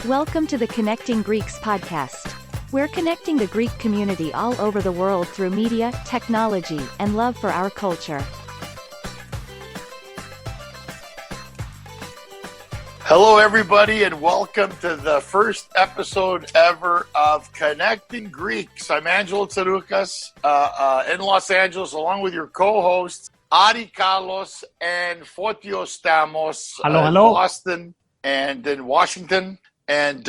Welcome to the Connecting Greeks podcast. We're connecting the Greek community all over the world through media, technology, and love for our culture. Hello, everybody, and welcome to the first episode ever of Connecting Greeks. I'm Angelo Tsarouchas in Los Angeles, along with your co-hosts, Adi Carlos and Fotios Stamos in Boston and in Washington. And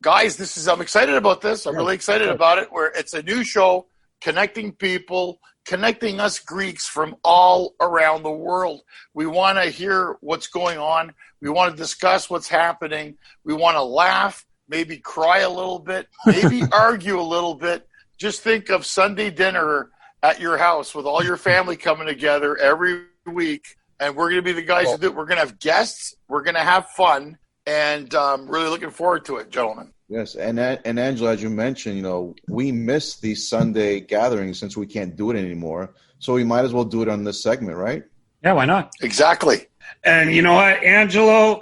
guys, I'm excited about this. I'm really excited about it. It's a new show, connecting people, connecting us Greeks from all around the world. We want to hear what's going on. We want to discuss what's happening. We want to laugh, maybe cry a little bit, maybe argue a little bit. Just think of Sunday dinner at your house with all your family coming together every week. And we're going to be the guys who do it. We're going to have guests. We're going to have fun. And I'm really looking forward to it, gentlemen. Yes, and Angela, as you mentioned, we miss these Sunday gatherings since we can't do it anymore. So we might as well do it on this segment, right? Yeah, why not? Exactly. And you know what, Angelo?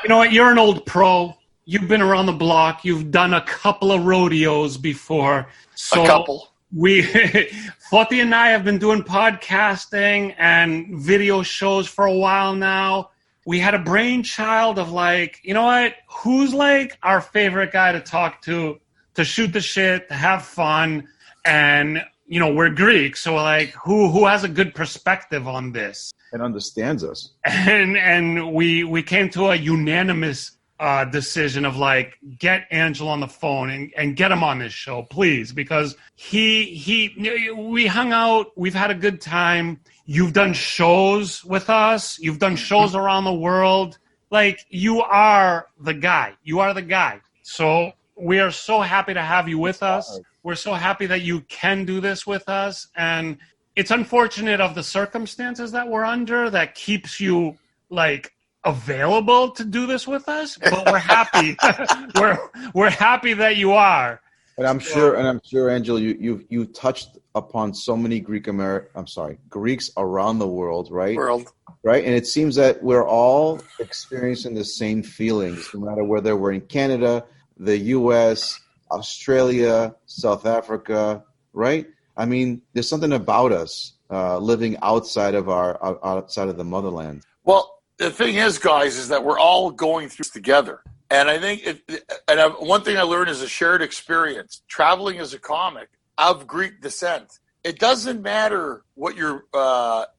You know what? You're an old pro. You've been around the block. You've done a couple of rodeos before. So a couple. Foti and I have been doing podcasting and video shows for a while now. We had a brainchild of who's our favorite guy to talk to shoot the shit, to have fun. And, we're Greek. So who has a good perspective on this? And understands us. And we came to a unanimous decision of get Angelo on the phone and get him on this show, please. Because we hung out. We've had a good time. You've done shows with us. You've done shows around the world. You are the guy. You are the guy. So we are so happy to have you with us. We're so happy that you can do this with us. And it's unfortunate of the circumstances that we're under that keeps you, available to do this with us. But we're happy. we're happy that you are. And I'm sure, Angelo, you touched upon so many Greeks around the world, right? Right, and it seems that we're all experiencing the same feelings, no matter whether we're in Canada, the U.S., Australia, South Africa, right? I mean, there's something about us living outside of the motherland. Well, the thing is, guys, is that we're all going through this together. And I think one thing I learned is a shared experience. Traveling as a comic of Greek descent, it doesn't matter what your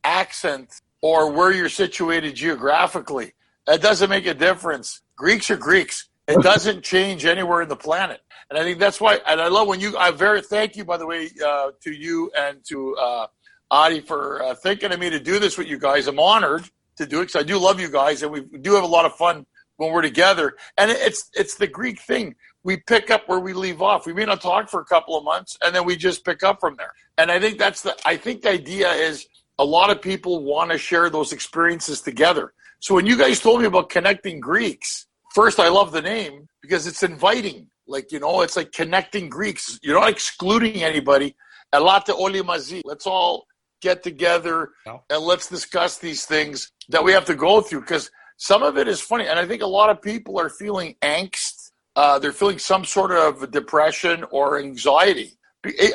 accent or where you're situated geographically. That doesn't make a difference. Greeks are Greeks. It doesn't change anywhere in the planet. And I think that's why. And I love when thank you, by the way, to you and to Adi for thinking of me to do this with you guys. I'm honored to do it because I do love you guys, and we do have a lot of fun when we're together. And it's the Greek thing. We pick up where we leave off. We may not talk for a couple of months, and then we just pick up from there. And I think the idea is a lot of people want to share those experiences together. So when you guys told me about Connecting Greeks, first, I love the name because it's inviting. It's like connecting Greeks. You're not excluding anybody. Elate oli mazi. Let's all get together and let's discuss these things that we have to go through, because some of it is funny. And I think a lot of people are feeling angst. They're feeling some sort of depression or anxiety.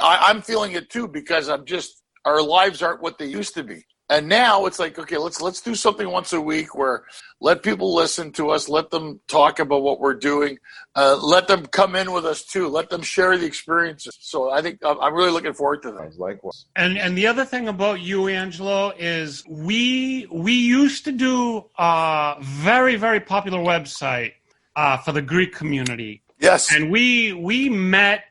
I'm feeling it too, because our lives aren't what they used to be. And now it's okay, let's do something once a week where let people listen to us, let them talk about what we're doing, let them come in with us too, let them share the experiences. So I think I'm really looking forward to that. Likewise. And the other thing about you, Angelo, is we used to do a very, very popular website for the Greek community. Yes. And we met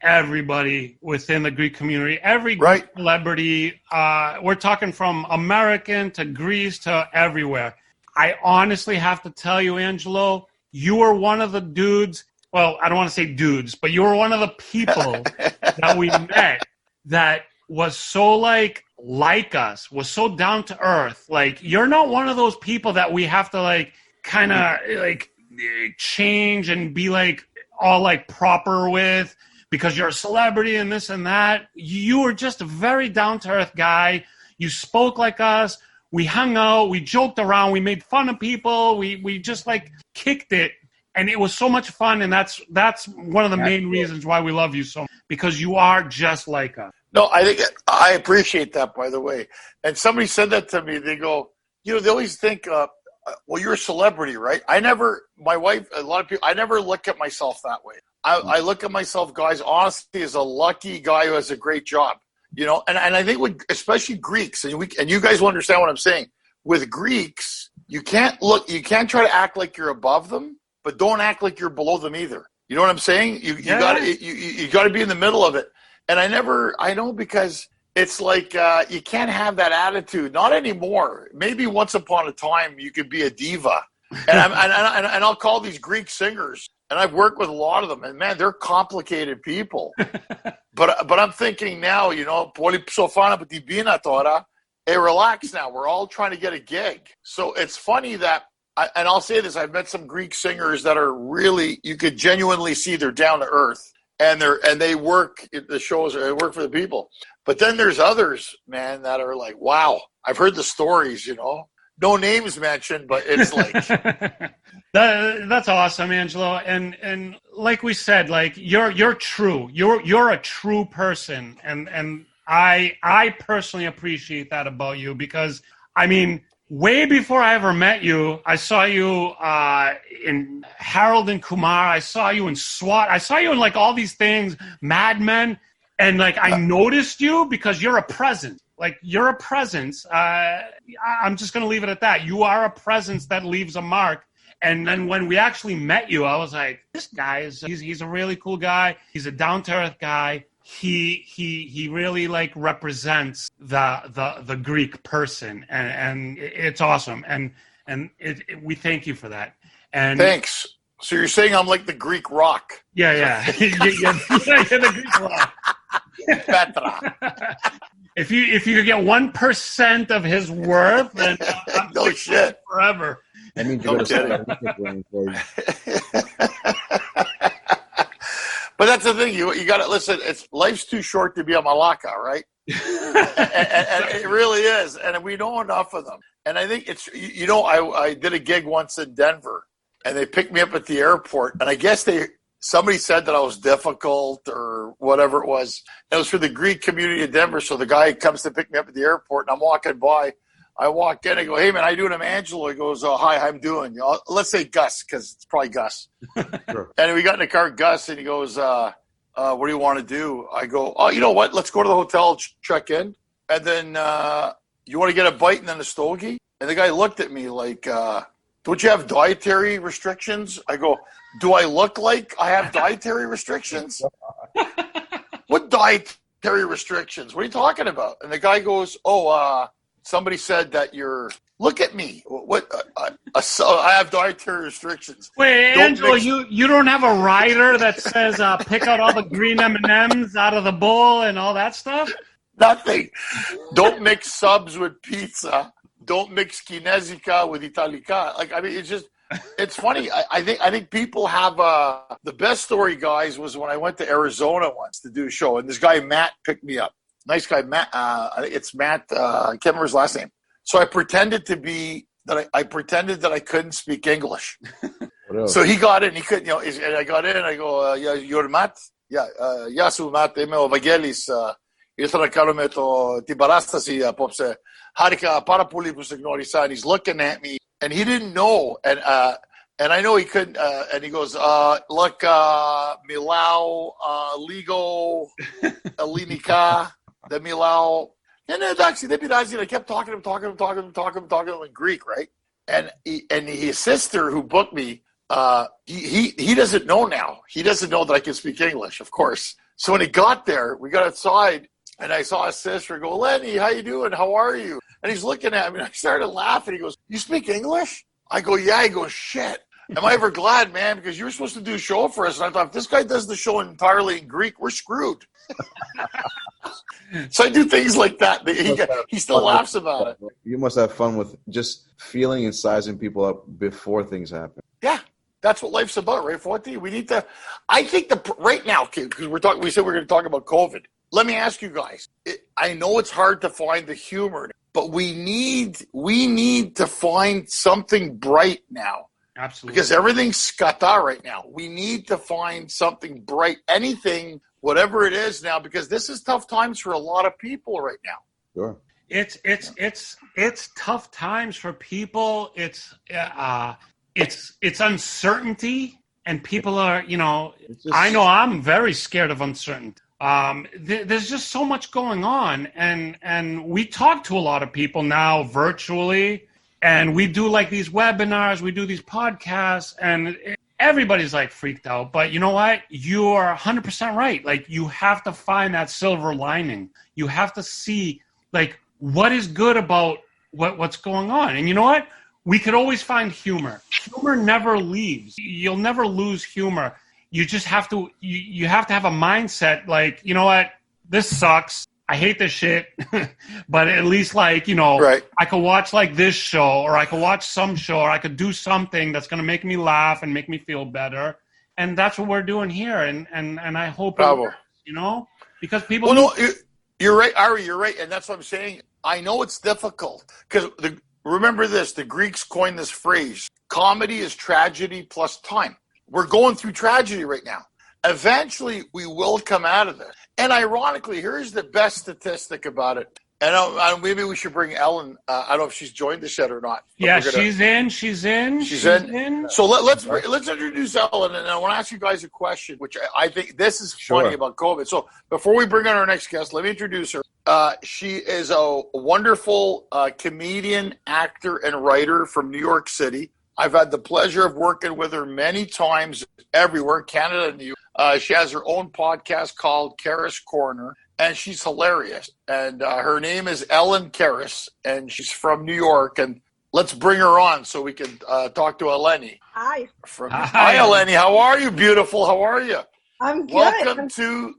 everybody within the Greek community, every right. celebrity. We're talking from American to Greece to everywhere. I honestly have to tell you, Angelo, you were one of the dudes. Well, I don't want to say dudes, but you were one of the people that we met that was so like us, was so down to earth. You're not one of those people that we have to kind of change and be all proper with, because you're a celebrity and this and that. You were just a very down-to-earth guy. You spoke like us. We hung out. We joked around. We made fun of people. We just like kicked it. And it was so much fun. And that's one of the main reasons why we love you so much, because you are just like us. No, I appreciate that, by the way. And somebody said that to me. They go, they always think, well, you're a celebrity, right? My wife, a lot of people, I never look at myself that way. I look at myself, guys, honestly, as a lucky guy who has a great job, and I think especially Greeks, and you guys will understand what I'm saying. With Greeks, you can't try to act like you're above them, but don't act like you're below them either. You know what I'm saying? You gotta be in the middle of it. And I know, because it's like you can't have that attitude. Not anymore. Maybe once upon a time you could be a diva. And I'll call these Greek singers, and I've worked with a lot of them, and man, they're complicated people. But I'm thinking now, hey, relax now. We're all trying to get a gig. So it's funny that, and I'll say this, I've met some Greek singers that are really, you could genuinely see they're down to earth. And they work the shows, they work for the people. But then there's others, man, that are like, wow, I've heard the stories, no names mentioned, but it's like that's awesome, Angelo. And like we said, like you're true. You're a true person, and I personally appreciate that about you, because I mean, way before I ever met you, I saw you in Harold and Kumar. I saw you in SWAT. I saw you in like all these things, Mad Men. And like I noticed you because you're a presence. Like you're a presence. I'm just going to leave it at that. You are a presence that leaves a mark. And then when we actually met you, I was like, this guy he's a really cool guy. He's a down-to-earth guy. He really like represents the Greek person, and it's awesome, and we thank you for that. And thanks. So you're saying I'm like the Greek rock? Yeah. You're the Greek rock. Petra. If you could get 1% of his worth, then no shit forever. I mean, you But that's the thing. You got to listen. Life's too short to be a malaka, right? and it really is. And we know enough of them. And I think it's, I did a gig once in Denver, and they picked me up at the airport. And I guess somebody said that I was difficult or whatever it was. It was for the Greek community in Denver. So the guy comes to pick me up at the airport, and I'm walking by. I walk in, I go, hey, man, how you doing? I'm Angelo. He goes, oh, hi, I'm doing. Let's say Gus, because it's probably Gus. Sure. And we got in the car, Gus, and he goes, what do you want to do? I go, oh, you know what? Let's go to the hotel, check in. And then you want to get a bite and then a stogie? And the guy looked at me like, don't you have dietary restrictions? I go, do I look like I have dietary restrictions? What dietary restrictions? What are you talking about? And the guy goes, somebody said that look at me. What? I have dietary restrictions. Wait, Angelo, you don't have a rider that says pick out all the green M&Ms out of the bowl and all that stuff? Nothing. Don't mix subs with pizza. Don't mix Kinesica with Italica. Like, I mean, it's funny. I think people have the best story, guys, was when I went to Arizona once to do a show, and this guy Matt picked me up. Nice guy, Matt. I think it's Matt. I can't remember his last name. So I pretended that I couldn't speak English. So he got in. He couldn't. And I got in. And I go, you're Matt. Yeah, Yasu Matt. Eme Evangelis. Ήθελα να κάνουμε την παράσταση απόψε. Χάρηκα πάρα πολύ που σε γνώρισα. And he's looking at me, and he didn't know. And I know he couldn't. And he goes, look, Milau, Ligo, Alinica. The Milau, and then actually, I kept talking to him in Greek, right? And his sister who booked me, he doesn't know now. He doesn't know that I can speak English, of course. So when he got there, we got outside, and I saw his sister go, Lenny, how you doing? How are you? And he's looking at me, and I started laughing. He goes, you speak English? I go, yeah. He goes, shit. Am I ever glad, man? Because you were supposed to do a show for us. And I thought, if this guy does the show entirely in Greek, we're screwed. So I do things like that. He still laughs about it. You must have fun with just feeling and sizing people up before things happen. Yeah. That's what life's about, right, Forty? We need to. I think right now, because we said we're going to talk about COVID. Let me ask you guys. I know it's hard to find the humor, but we need to find something bright now. Absolutely. Because everything's scata right now. We need to find something bright, anything, whatever it is now, because this is tough times for a lot of people right now. Sure. It's tough times for people. It's uncertainty, and people are, I know I'm very scared of uncertainty. There's just so much going on, and we talk to a lot of people now virtually. And we do like these webinars, we do these podcasts, and everybody's like freaked out. But you know what? You are 100% right. Like, you have to find that silver lining. You have to see, like, what is good about what's going on. And you know what? We could always find humor. Humor never leaves. You'll never lose humor. You just have to, you have to have a mindset like, you know what? This sucks. I hate this shit, but at least right. I could watch like this show, or I could watch some show, or I could do something that's going to make me laugh and make me feel better. And that's what we're doing here. And I hope, because people. Well, no, you're right, Ari, you're right. And that's what I'm saying. I know it's difficult because remember this, the Greeks coined this phrase, comedy is tragedy plus time. We're going through tragedy right now. Eventually, we will come out of this. And ironically, here's the best statistic about it. And maybe we should bring Ellen. I don't know if she's joined us yet or not. Yeah, she's in. She's in. So let's introduce Ellen, and I want to ask you guys a question, which I think this is funny about COVID. So before we bring on our next guest, let me introduce her. She is a wonderful comedian, actor, and writer from New York City. I've had the pleasure of working with her many times everywhere, Canada and the U.S. She has her own podcast called Karis Corner, and she's hilarious. And her name is Ellen Karis, and she's from New York. And let's bring her on so we can talk to Eleni. Hi. Hi, Eleni. How are you, beautiful? How are you? I'm good.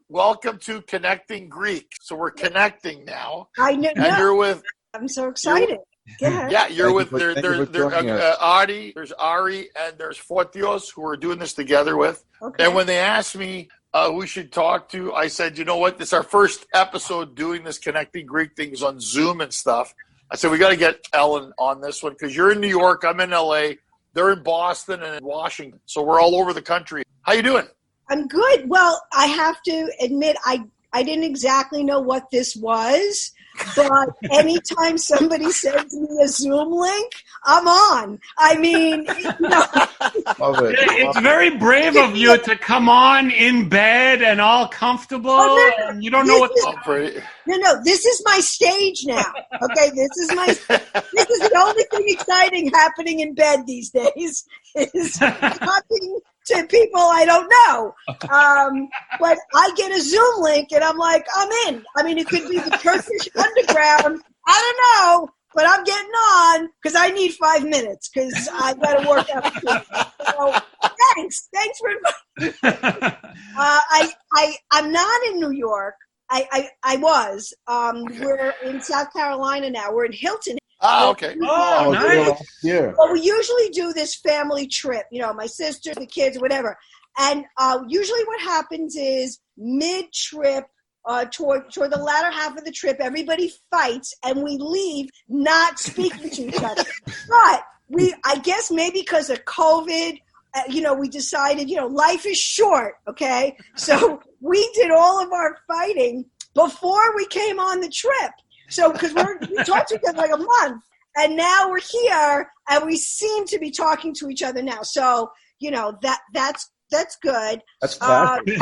Welcome to Connecting Greek. So we're connecting now. I know. And you're with. I'm so excited. Yeah, you're with Adi, there's Ari, and there's Fotios, who we're doing this together with. Okay. And when they asked me who we should talk to, I said, you know what? This is our first episode doing this Connecting Greek things on Zoom and stuff. I said, we got to get Ellen on this one because you're in New York, I'm in LA, they're in Boston and in Washington. So we're all over the country. How you doing? I'm good. Well, I have to admit, I didn't exactly know what this was. But anytime somebody sends me a Zoom link, I'm on. I mean, it's very brave of you to come on in bed and all comfortable. And you don't know what. No, this is my stage now. Okay, this is the only thing exciting happening in bed these days is talking to people I don't know. But I get a Zoom link and I'm like, I'm in. I mean, it could be the Turkish underground. I don't know, but I'm getting on because I need 5 minutes because I got to work out. So thanks for inviting. I'm not in New York. I was. We're in South Carolina now. We're in Hilton. Ah, okay. Oh, nice. Yeah. Well, we usually do this family trip, my sister, the kids, whatever. And usually what happens is mid-trip, toward the latter half of the trip, everybody fights and we leave not speaking to each other. But I guess maybe because of COVID, we decided, life is short, okay? So we did all of our fighting before we came on the trip. So, because we talked to each other like a month, and now we're here, and we seem to be talking to each other now. So, that's good. That's classic.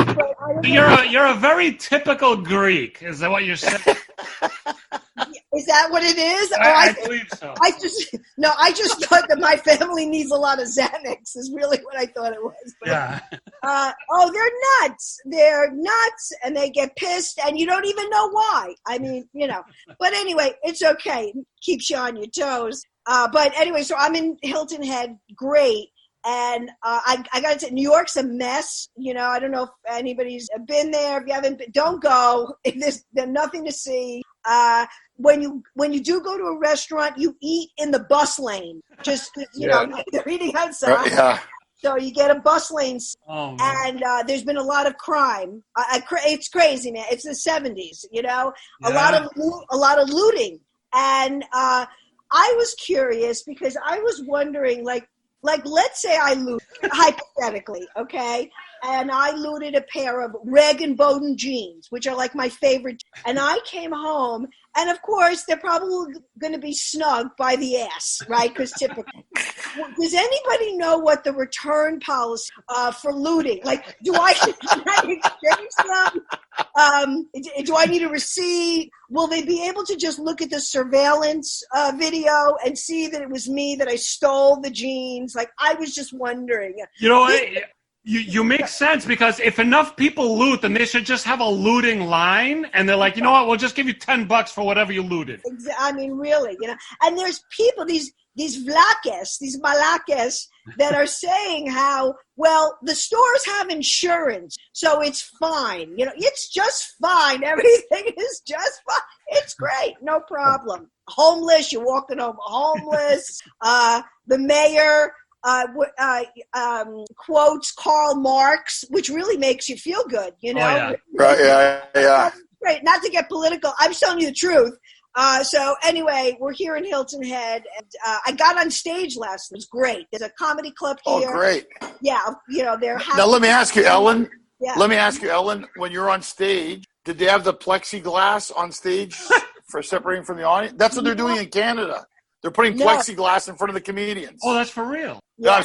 You're a very typical Greek. Is that what you're saying? Is that what it is? I believe so. I just thought that my family needs a lot of Xanax is really what I thought it was. But, yeah. They're nuts. They're nuts, and they get pissed, and you don't even know why. I mean, But anyway, it's okay. It keeps you on your toes. But anyway, so I'm in Hilton Head. Great. And I got to say, New York's a mess. I don't know if anybody's been there. If you haven't been, don't go. There's nothing to see. When you do go to a restaurant, you eat in the bus lane. Just they're eating outside. Yeah. So you get a bus lane, Oh, and there's been a lot of crime. It's crazy, man. It's the 70s, you know, a lot of looting. And I was curious because I was wondering, like let's say I loot hypothetically, okay, and I looted a pair of Reg and Bowden jeans, which are like my favorite. And I came home, and of course they're probably going to be snug by the ass, right? Because typically. Does anybody know what the return policy for looting? Like, can I exchange them? Do I need a receipt? Will they be able to just look at the surveillance video and see that it was me, that I stole the jeans? Like, I was just wondering. You know what? You make sense, because if enough people loot, then they should just have a looting line, and they're like, you know what? We'll just give you $10 for whatever you looted. I mean, really, you know. And there's people, these vlakes, these malakes, that are saying how, well, the stores have insurance, so it's fine. You know, it's just fine. Everything is just fine. It's great. No problem. Homeless, you're walking home homeless. The mayor quotes Karl Marx, which really makes you feel good, you know? Oh, yeah. Right, yeah. Great. Not to get political. I'm just telling you the truth. So anyway, we're here in Hilton Head, and I got on stage last night. It was great. There's a comedy club here. Oh, great. Yeah, you know, they're happy. Now, let me ask you, Ellen. Yeah. Let me ask you, Ellen, when you're on stage, did they have the plexiglass on stage for separating from the audience? That's what they're doing in Canada. They're putting plexiglass in front of the comedians. Oh, that's for real? Yeah,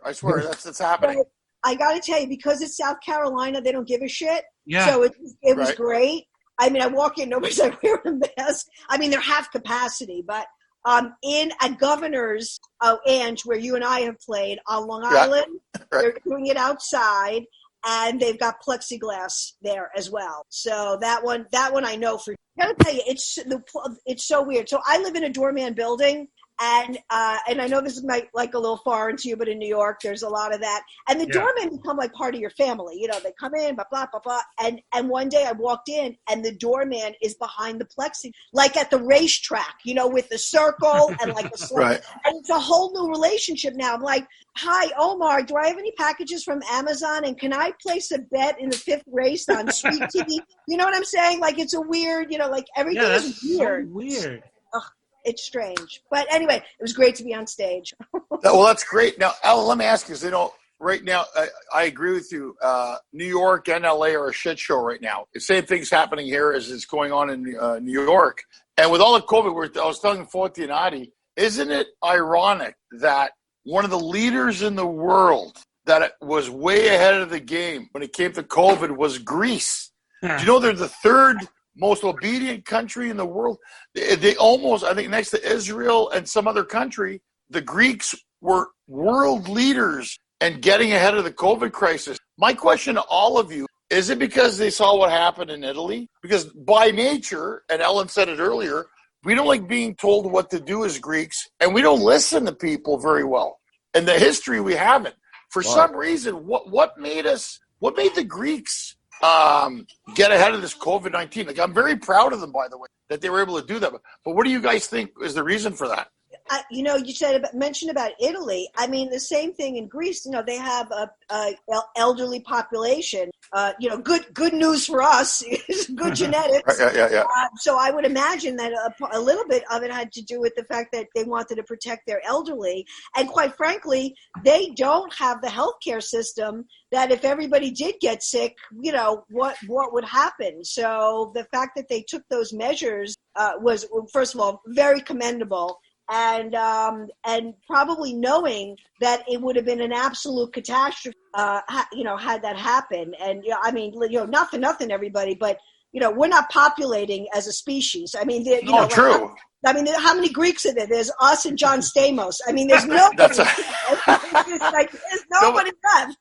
I swear, that's happening. But I got to tell you, because it's South Carolina, they don't give a shit. Yeah. So it was great. I mean, I walk in, nobody's like wearing a mask. I mean, they're half capacity, but at Governor's, Ange, where you and I have played on Long Island, they're doing it outside, and they've got plexiglass there as well. So that one I know for. I gotta tell you, it's so weird. So I live in a doorman building. And I know this might like a little foreign to you, but in New York, there's a lot of that. And the doormen become like part of your family. You know, they come in, blah, blah, blah, blah. And one day I walked in, and the doorman is behind the plexi, like at the racetrack, you know, with the circle and like the Right. And it's a whole new relationship now. I'm like, hi, Omar, do I have any packages from Amazon? And can I place a bet in the 5th race on Sweet TV? You know what I'm saying? Like, it's a weird, you know, like everything is weird. So weird. It's strange. But anyway, it was great to be on stage. Well, that's great. Now, Ellen, let me ask you, because, you know, right now, I agree with you. New York and LA are a shit show right now. The same thing's happening here as it's going on in New York. And with all the COVID, I was telling Fortinati, isn't it ironic that one of the leaders in the world that was way ahead of the game when it came to COVID was Greece? Do you know they're the third most obedient country in the world? They almost, I think, next to Israel and some other country, the Greeks were world leaders and getting ahead of the COVID crisis. My question to all of you, is it because they saw what happened in Italy? Because by nature, and Ellen said it earlier, we don't like being told what to do as Greeks, and we don't listen to people very well. In the history, we haven't. For some reason, what made the Greeks get ahead of this COVID-19? Like, I'm very proud of them, by the way, that they were able to do that. But what do you guys think is the reason for that? You know, you mentioned about Italy. I mean, the same thing in Greece. You know, they have a elderly population. You know, good news for us is good genetics. Yeah. So I would imagine that a little bit of it had to do with the fact that they wanted to protect their elderly. And quite frankly, they don't have the healthcare system that if everybody did get sick, you know, what would happen? So the fact that they took those measures was, first of all, very commendable. And probably knowing that it would have been an absolute catastrophe, you know, had that happened. And, you know, I mean, you know, not for nothing, everybody, but, you know, we're not populating as a species. I mean, you know, true. I mean, how many Greeks are there? There's us and John Stamos. I mean, there's nobody. There's nobody left.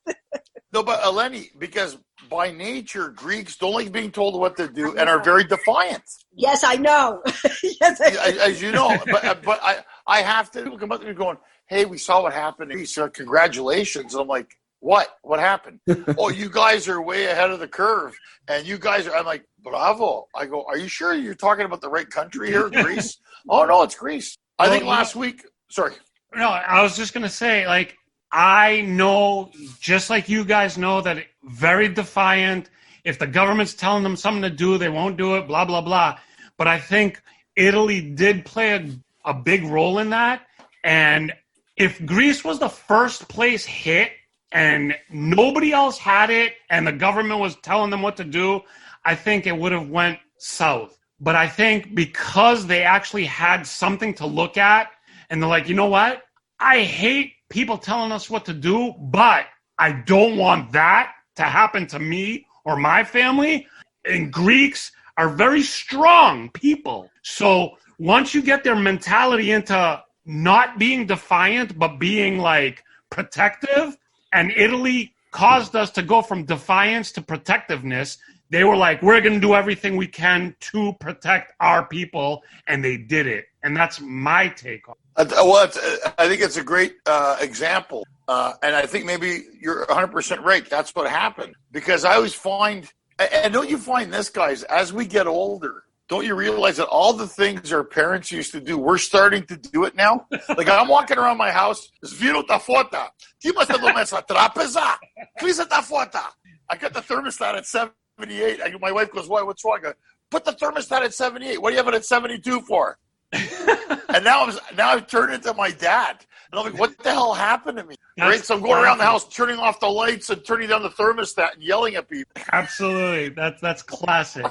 No, but Eleni, because by nature, Greeks don't like being told what to do and are very defiant. Yes, I know. Yes, as you know, but I have to. People come up to me going, "Hey, we saw what happened. Congratulations!" And I'm like, "What? What happened?" "Oh, you guys are way ahead of the curve, and you guys are." I'm like, "Bravo!" I go, "Are you sure you're talking about the right country here, Greece?" "Oh no, it's Greece." I think last week. Sorry. No, I was just gonna say, like, I know, just like you guys know, that very defiant. If the government's telling them something to do, they won't do it, blah, blah, blah. But I think Italy did play a big role in that. And if Greece was the first place hit and nobody else had it and the government was telling them what to do, I think it would have went south. But I think because they actually had something to look at and they're like, you know what? I hate people telling us what to do, but I don't want that to happen to me or my family. And Greeks are very strong people. So once you get their mentality into not being defiant, but being like protective, and Italy caused us to go from defiance to protectiveness, they were like, we're going to do everything we can to protect our people, and they did it. And that's my take on it. Well, I think it's a great example. And I think maybe you're 100% right. That's what happened. Because I always find, and don't you find this, guys, as we get older, don't you realize that all the things our parents used to do, we're starting to do it now? Like, I'm walking around my house, Zviro ta fota. Ti must have lumesa trapeza. Klisa ta fota. I got the thermostat at 78. My wife goes, why? What's wrong? I go, put the thermostat at 78. What do you have it at 72 for? And now I've turned into my dad. And I'm like, what the hell happened to me? Right? So I'm going around the house, turning off the lights and turning down the thermostat and yelling at people. Absolutely. That's classic.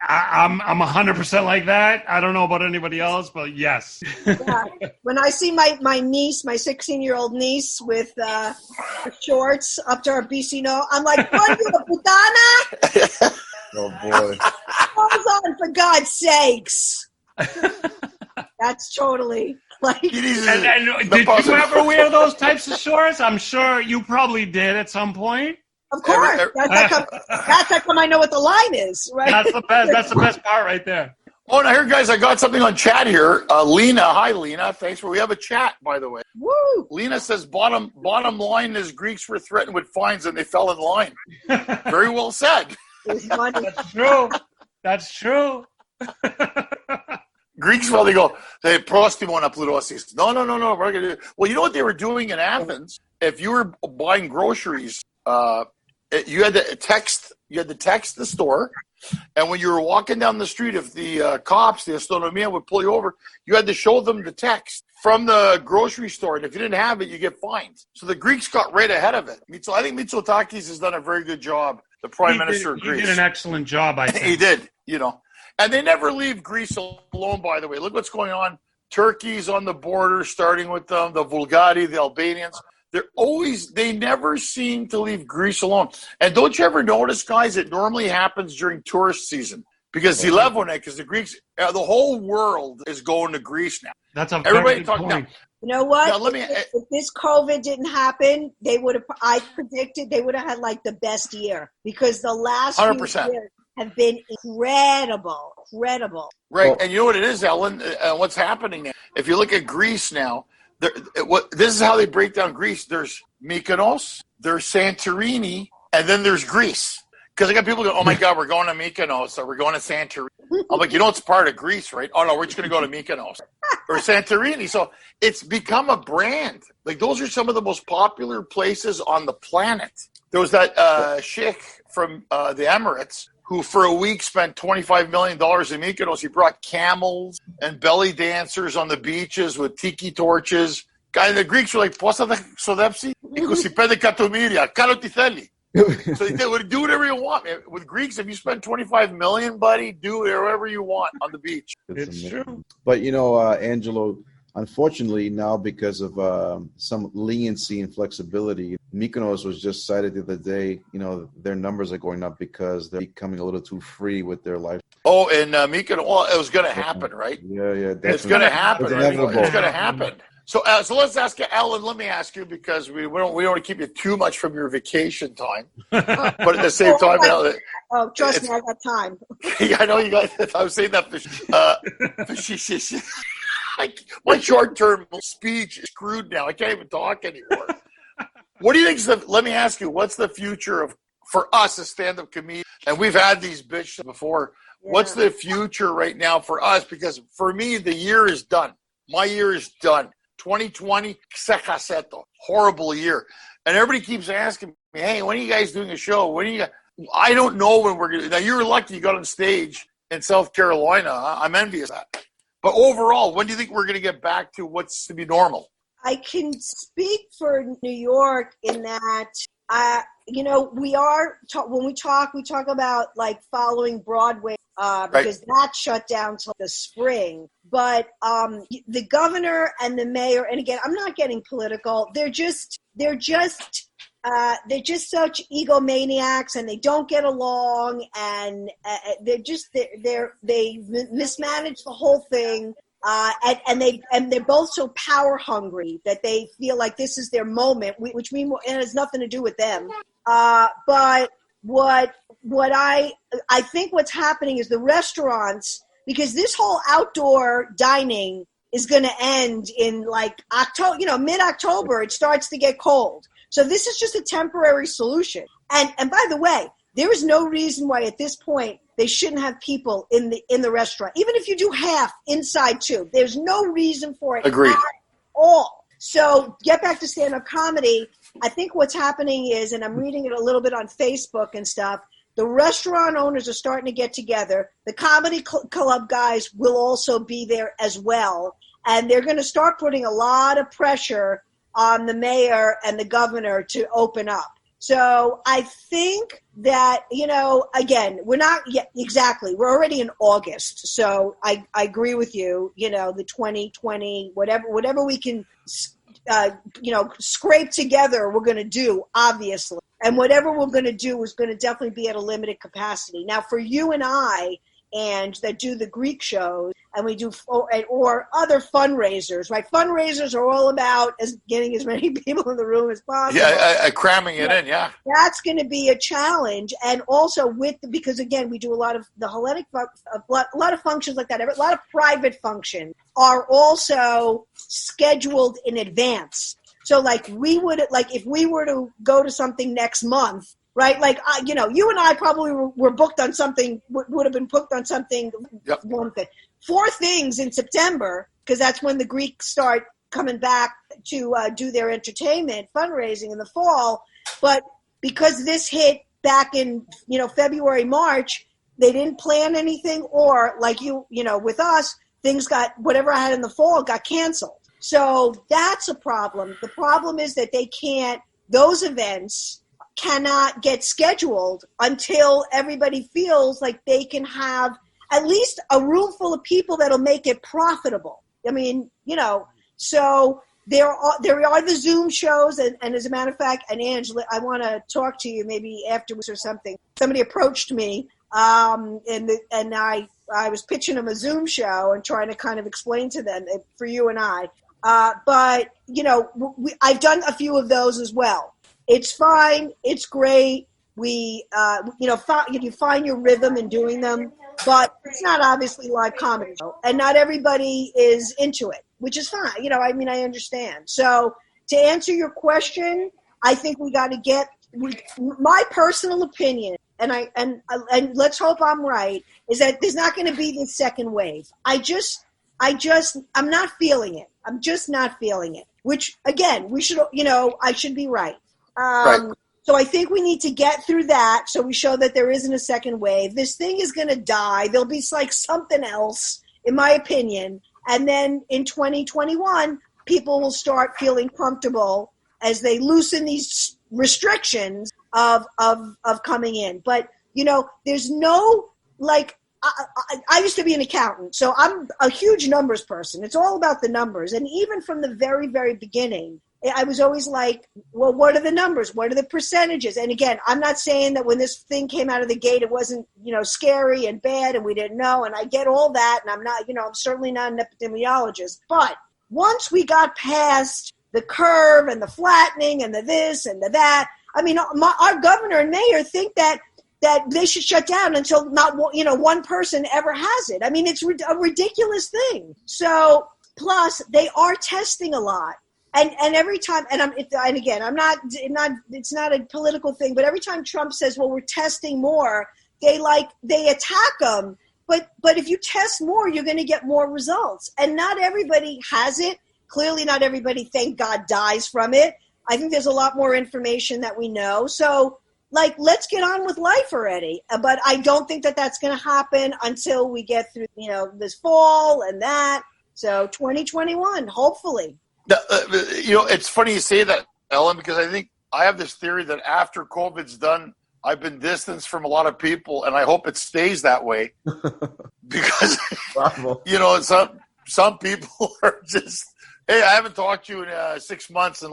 I'm 100% like that. I don't know about anybody else, but yes. Yeah. When I see my niece, my 16-year-old niece with shorts up to her bicino, I'm like, "What you putana?" Oh boy! Hold on, for God's sakes. That's totally like. And did you ever wear those types of shorts? I'm sure you probably did at some point. Of course. That's how come I know what the line is, right? That's the best. That's the best part right there. Oh, now here, guys, I got something on chat here. Lena, hi, Lena. Thanks we have a chat, by the way. Woo! Lena says, bottom line is Greeks were threatened with fines and they fell in line. Very well said. That's true. That's true. Greeks, well, they go, they prostimo na plurosis. No. We're gonna do. Well, you know what they were doing in Athens? If you were buying groceries, you had to text the store, and when you were walking down the street, if the cops, the astronomia, would pull you over, you had to show them the text from the grocery store, and if you didn't have it, you get fined. So the Greeks got right ahead of it. I think Mitsotakis has done a very good job, the Prime Minister of Greece. He did an excellent job, I think. He did, And they never leave Greece alone, by the way. Look what's going on. Turkey's on the border, starting with them, the Bulgari, the Albanians. They never seem to leave Greece alone. And don't you ever notice, guys, it normally happens during tourist season. Because because the Greeks, the whole world is going to Greece now. That's a very good point. Now, you know what? Now, if this COVID didn't happen, I predicted they would have had like the best year. Because the last 100%. few years have been incredible. Right. And you know what it is, Ellen? What's happening now? If you look at Greece now, this is how they break down Greece. There's Mykonos, there's Santorini, and then there's Greece. Because I got people go, oh my God, we're going to Mykonos, or we're going to Santorini. I'm like, it's part of Greece, right? Oh no, we're just going to go to Mykonos or Santorini. So it's become a brand. Like, those are some of the most popular places on the planet. There was that sheikh from the Emirates who for a week spent $25 million in Mykonos. He brought camels and belly dancers on the beaches with tiki torches. And the Greeks were like, so they would do whatever you want. With Greeks, if you spend $25 million, buddy, do whatever you want on the beach. It's true. But, Angelo, unfortunately now, because of some leniency and flexibility, Mykonos was just cited the other day. Their numbers are going up because they're becoming a little too free with their life. Oh, and Mykonos, well, it was going to happen, right? Yeah, definitely. It's going to happen. It's right? inevitable. It's going to happen. So let's ask you, Ellen. Let me ask you, because we don't want to keep you too much from your vacation time, but at the same time, trust me, I got time. Yeah, I know you guys. I was saying that. My short-term speech is screwed now. I can't even talk anymore. What do you think? Let me ask you, what's the future for us as stand-up comedians? And we've had these bitches before. Yeah. What's the future right now for us? Because for me, the year is done. My year is done. 2020, horrible year. And everybody keeps asking me, hey, when are you guys doing a show? When are you? I don't know when we're going to. Now, you're lucky you got on stage in South Carolina. I'm envious of that. But overall, when do you think we're going to get back to what's to be normal? I can speak for New York in that, we are, when we talk about like following Broadway, because that shut down till the spring. But the governor and the mayor, and again, I'm not getting political. They're just such egomaniacs, and they don't get along, and they mismanage the whole thing. And they're both so power hungry that they feel like this is their moment, which means it has nothing to do with them. But what I think what's happening is the restaurants, because this whole outdoor dining is going to end in like October, mid-October. It starts to get cold, so this is just a temporary solution. And by the way, there is no reason why at this point they shouldn't have people in the restaurant. Even if you do half inside too, there's no reason for it Agreed. At all. So get back to stand-up comedy. I think what's happening is, and I'm reading it a little bit on Facebook and stuff, the restaurant owners are starting to get together. The comedy club guys will also be there as well. And they're going to start putting a lot of pressure on the mayor and the governor to open up. So I think that, again, we're not yet exactly. We're already in August. So I agree with you, the 2020, whatever we can, scrape together, we're going to do, obviously. And whatever we're going to do is going to definitely be at a limited capacity. Now, for you and I, and that do the Greek shows, and we do, or other fundraisers, right? Fundraisers are all about getting as many people in the room as possible. Yeah, cramming it in, yeah. That's going to be a challenge. And also because again, we do a lot of the Hellenic, a lot of functions like that. A lot of private functions are also scheduled in advance. So like if we were to go to something next month, right? Like, you and I probably were booked on something, would have been booked on something. Yep. 4 things in September, because that's when the Greeks start coming back to do their entertainment fundraising in the fall. But because this hit back in, February, March, they didn't plan anything, or like with us, things whatever I had in the fall got canceled. So that's a problem. The problem is that those events cannot get scheduled until everybody feels like they can have at least a room full of people that'll make it profitable. I mean, so there are the Zoom shows, and as a matter of fact, and Angela, I want to talk to you maybe afterwards or something. Somebody approached me, and I was pitching them a Zoom show and trying to kind of explain to them for you and I. But I've done a few of those as well. It's fine. It's great. You find your rhythm in doing them, but it's not obviously live comedy, and not everybody is into it, which is fine. I understand. So to answer your question, I think we got to my personal opinion, and let's hope I'm right, is that there's not going to be this second wave. I'm not feeling it. I'm just not feeling it, which again, I should be right. Right. So I think we need to get through that so we show that there isn't a second wave. This thing is going to die. There'll be like something else, in my opinion. And then in 2021, people will start feeling comfortable as they loosen these restrictions of coming in. But, there's no, like, I used to be an accountant, so I'm a huge numbers person. It's all about the numbers. And even from the very, very beginning, I was always like, well, what are the numbers? What are the percentages? And again, I'm not saying that when this thing came out of the gate, it wasn't, scary and bad and we didn't know. And I get all that. And I'm not, I'm certainly not an epidemiologist. But once we got past the curve and the flattening and the this and the that, our governor and mayor think that they should shut down until not, one person ever has it. It's a ridiculous thing. So plus they are testing a lot. And every time, it's not a political thing, but every time Trump says, well, we're testing more, they attack him. But if you test more, you're going to get more results. And not everybody has it. Clearly not everybody, thank God, dies from it. I think there's a lot more information that we know. So, like, let's get on with life already. But I don't think that that's going to happen until we get through, this fall and that. So 2021, hopefully. It's funny you say that, Ellen, because I think I have this theory that after COVID's done, I've been distanced from a lot of people, and I hope it stays that way. Because, some people are just, hey, I haven't talked to you in 6 months, and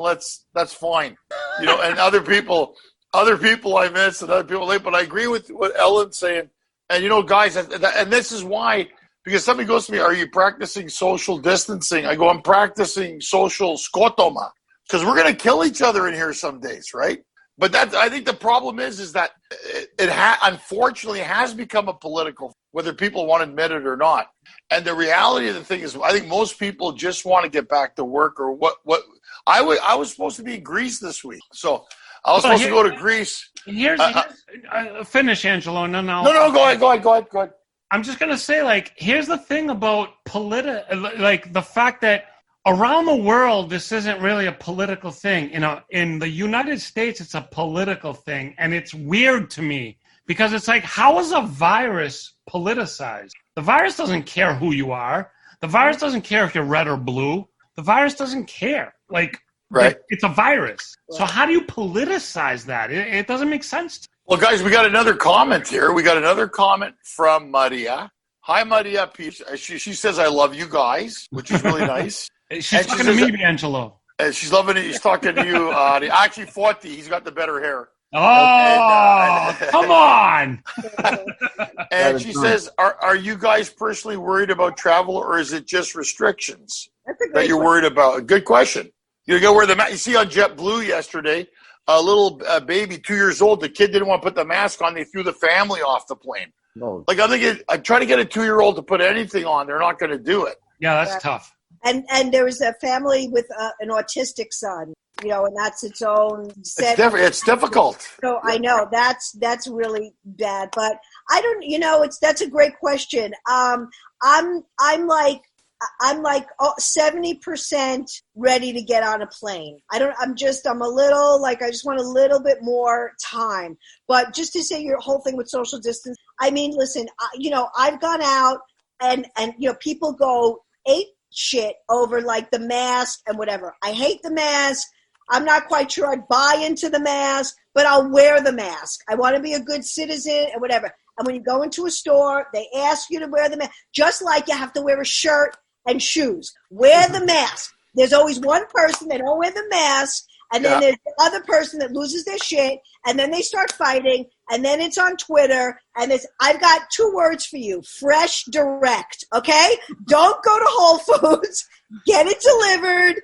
that's fine. And other people I miss and other people late. But I agree with what Ellen's saying. And, guys, and this is why, because somebody goes to me, are you practicing social distancing? I go, I'm practicing social skotoma, because we're going to kill each other in here some days, right? But I think the problem is that it unfortunately has become a political, whether people want to admit it or not. And the reality of the thing is, I think most people just want to get back to work or what I was supposed to be in Greece this week. So I was supposed to go to Greece. Here's finish, Angelo. No, go ahead. I'm just going to say, here's the thing about the fact that around the world, this isn't really a political thing. In the United States, it's a political thing. And it's weird to me because it's like, how is a virus politicized? The virus doesn't care who you are. The virus doesn't care if you're red or blue. The virus doesn't care. Right. It's a virus. So how do you politicize that? It doesn't make sense. Well, guys, we got another comment here. We got another comment from Maria. Hi, Maria. She says, I love you guys, which is really nice. She's talking to me, Angelo. She's loving it. She's talking to you. Actually, 40. He's got the better hair. Oh, come on. And she says, are you guys personally worried about travel, or is it just restrictions that you're worried about? Good question. You go wear the mask. You see on JetBlue yesterday, a little baby, 2 years old, the kid didn't want to put the mask on. They threw the family off the plane. No. I'm trying to get a 2-year-old to put anything on. They're not going to do it. Yeah, that's tough. And there was a family with an autistic son, and that's its own set. It's difficult. So I know that's really bad, but I don't. That's a great question. I'm like 70% ready to get on a plane. I'm a little I just want a little bit more time. But just to say your whole thing with social distance, I mean, listen, I've gone out and people go ape shit over the mask and whatever. I hate the mask. I'm not quite sure I'd buy into the mask, but I'll wear the mask. I want to be a good citizen and whatever. And when you go into a store, they ask you to wear the mask, just like you have to wear a shirt and shoes. Wear the mask. There's always one person that don't wear the mask, and then there's the other person that loses their shit, and then they start fighting, and then it's on Twitter, and I've got 2 words for you: fresh direct, okay? Don't go to Whole Foods. Get it delivered.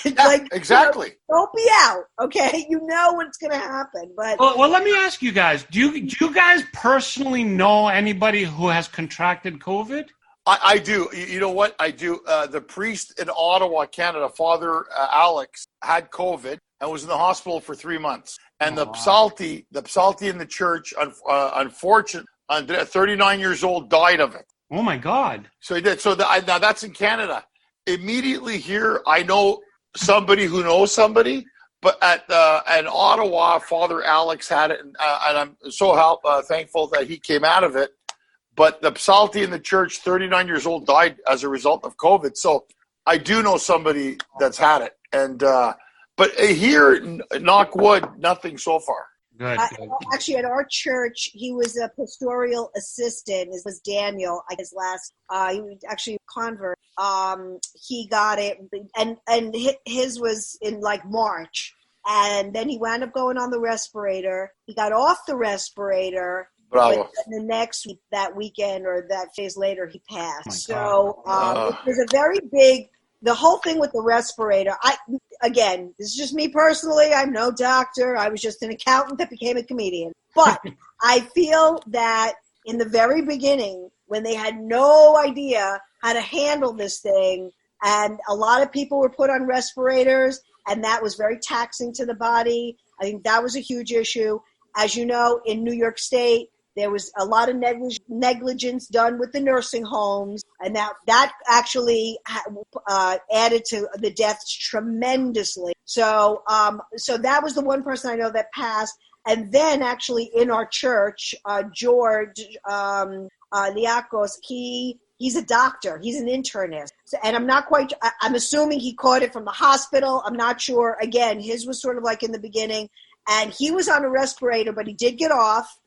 And exactly. Don't be out, okay? You know what's going to happen. But well, let me ask you guys: do you guys personally know anybody who has contracted COVID? I do. You know what? I do. The priest in Ottawa, Canada, Father Alex, had COVID and was in the hospital for 3 months. And the psalty in the church, unfortunately, 39 years old, died of it. Oh my God! So he did. So now that's in Canada. Immediately here, I know somebody who knows somebody. But in Ottawa, Father Alex had it, and I'm so thankful that he came out of it. But the psalty in the church, 39 years old, died as a result of COVID. So I do know somebody that's had it. And but here, knock wood, nothing so far. Good. Actually, at our church, he was a pastoral assistant. His was Daniel. I guess he was actually a convert. He got it, and his was in March. And then he wound up going on the respirator. He got off the respirator. Bravo. But the next week, that weekend or that phase later, he passed. So it was a very big, the whole thing with the respirator. Again, this is just me personally. I'm no doctor. I was just an accountant that became a comedian. But I feel that in the very beginning, when they had no idea how to handle this thing, and a lot of people were put on respirators, and that was very taxing to the body. I think that was a huge issue. As you know, in New York State, there was a lot of negligence done with the nursing homes, and that actually added to the deaths tremendously. So that was the one person I know that passed. And then actually in our church, George Liakos, he's a doctor. He's an internist. So, and I'm assuming he caught it from the hospital. I'm not sure. Again, his was sort of like in the beginning. And he was on a respirator, but he did get off.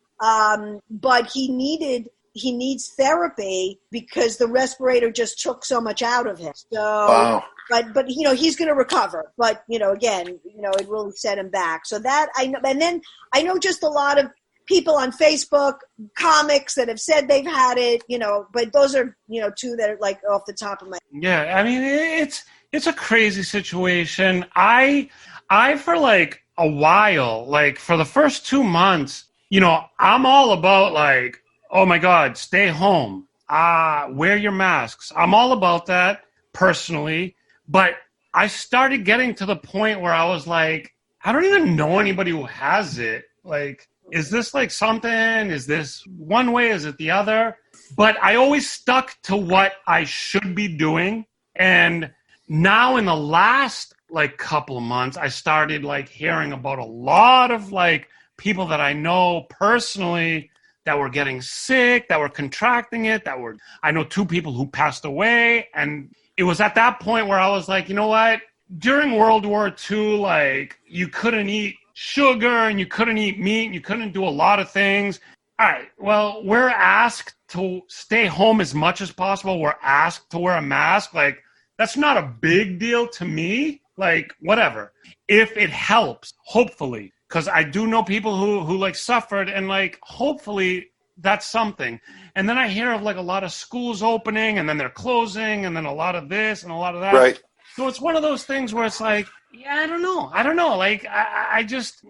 But he needs therapy because the respirator just took so much out of him. So, wow. But he's going to recover. But again, it really set him back. So that I know. And then I know just a lot of people on Facebook, comics that have said they've had it. But those are two that are like off the top of my head. Yeah, I mean it's a crazy situation. I for like a while, like for the first 2 months, I'm all about like, oh my God, stay home. Wear your masks. I'm all about that personally. But I started getting to the point where I was like, I don't even know anybody who has it. Like, is this like something? Is this one way? Is it the other? But I always stuck to what I should be doing. And now in the last like couple of months, I started like hearing about a lot of like people that I know personally that were getting sick, that were contracting it, I know 2 people who passed away. And it was at that point where I was like, you know what? During World War II, like you couldn't eat sugar and you couldn't eat meat and you couldn't do a lot of things. All right, well, we're asked to stay home as much as possible. We're asked to wear a mask. Like, that's not a big deal to me. Like, whatever. If it helps, hopefully. Because I do know people who like suffered, and like hopefully that's something. And then I hear of like a lot of schools opening and then they're closing and then a lot of this and a lot of that. Right. So it's one of those things where it's like, yeah, I don't know. Like I just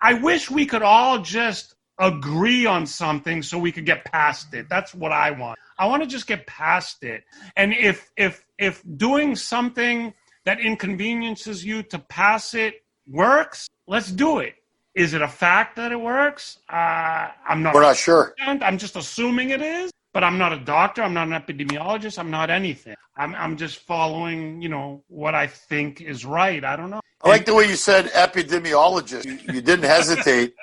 I wish we could all just agree on something so we could get past it. That's what I want. I want to just get past it. And if doing something that inconveniences you to pass it works, let's do it. Is it a fact that it works? We're not sure. I'm just assuming it is, but I'm not a doctor. I'm not an epidemiologist. I'm not anything. I'm just following, what I think is right. I don't know. I like the way you said epidemiologist. You didn't hesitate.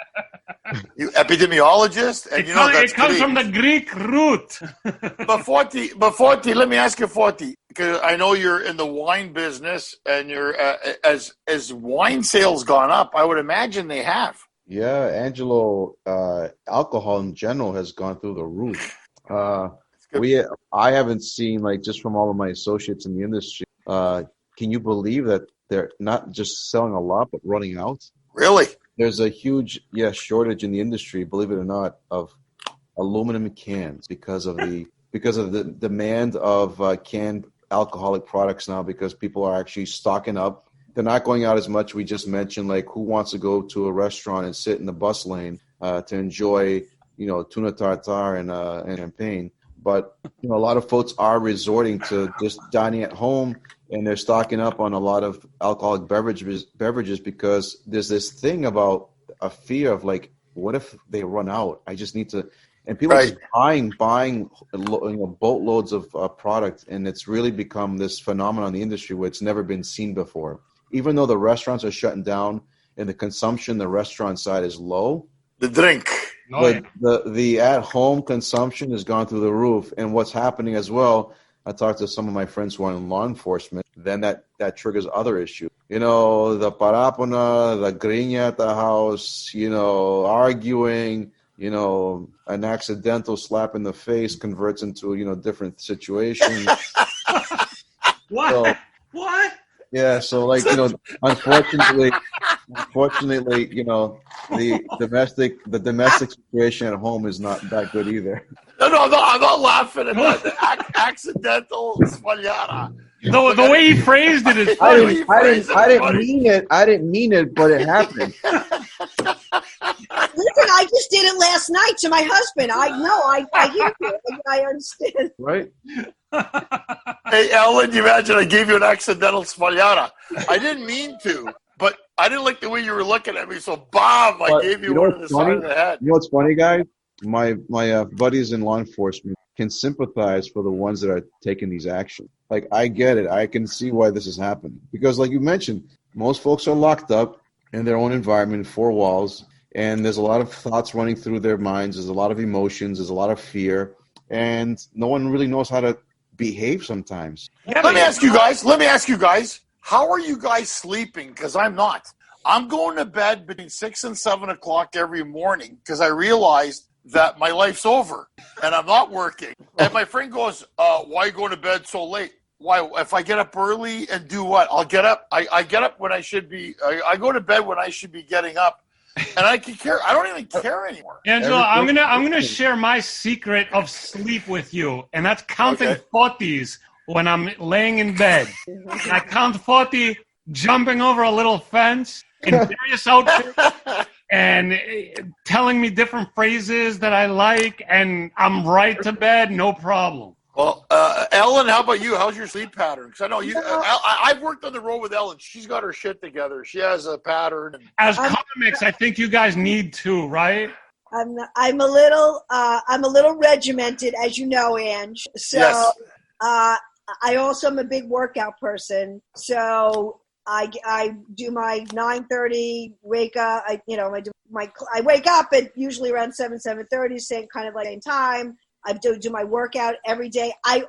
You epidemiologist, and it comes from the Greek root. But Forti, let me ask you, Forti, because I know you're in the wine business, and you're as wine sales gone up, I would imagine they have. Yeah, Angelo, alcohol in general has gone through the roof. I haven't seen, like, just from all of my associates in the industry. Can you believe that they're not just selling a lot, but running out? Really? There's a huge shortage in the industry, believe it or not, of aluminum cans because of the demand of canned alcoholic products now, because people are actually stocking up. They're not going out as much. We just mentioned, like, who wants to go to a restaurant and sit in the bus lane to enjoy, tuna tartare and champagne. But a lot of folks are resorting to just dining at home, and they're stocking up on a lot of alcoholic beverages because there's this thing about a fear of, like, what if they run out? I just need to, and people are just buying boatloads of product, and it's really become this phenomenon in the industry where it's never been seen before. Even though the restaurants are shutting down and the consumption, the restaurant side is low, the drink. But the at-home consumption has gone through the roof. And what's happening as well, I talked to some of my friends who are in law enforcement, then that triggers other issues. The parapona, the griña at the house, arguing, an accidental slap in the face converts into, different situations. What? So, what? Yeah, so, like, unfortunately, the domestic situation at home is not that good either. No, I'm not laughing at that. The accidental sbagliata. The way he phrased it is funny. I didn't mean it, but it happened. Listen, I just did it last night to my husband. I hear you. I understand. Right? Hey, Ellen, you imagine I gave you an accidental sbagliata. I didn't mean to, but I didn't like the way you were looking at me, so Bob, I gave you one on the side of the head. You know what's funny, guys? my buddies in law enforcement can sympathize for the ones that are taking these actions. Like, I get it. I can see why this is happening. Because like you mentioned, most folks are locked up in their own environment, four walls, and there's a lot of thoughts running through their minds. There's a lot of emotions. There's a lot of fear, and no one really knows how to behave sometimes. Let me ask you guys, how are you guys sleeping? Because I'm not. I'm going to bed between 6 and 7 o'clock every morning because I realized that my life's over and I'm not working. And my friend goes, why are you going to bed so late? Why? If I get up early and do what? I'll get up. I get up when I should be. I go to bed when I should be getting up. And I can care. I don't even care anymore. Angelo, I'm gonna share my secret of sleep with you, and that's counting 40s when I'm laying in bed. I count 40, jumping over a little fence in various outfits, and telling me different phrases that I like, and I'm right to bed, no problem. Well, Ellen, how about you? How's your sleep pattern? Because I know you. I've worked on the road with Ellen. She's got her shit together. She has a pattern. As comics, I think you guys need to, right? I'm a little regimented, as you know, Ange. So yes. I also am a big workout person. So I do my 9:30 wake up. I wake up at usually around 7:30, same kind of like same time. I do my workout every day. I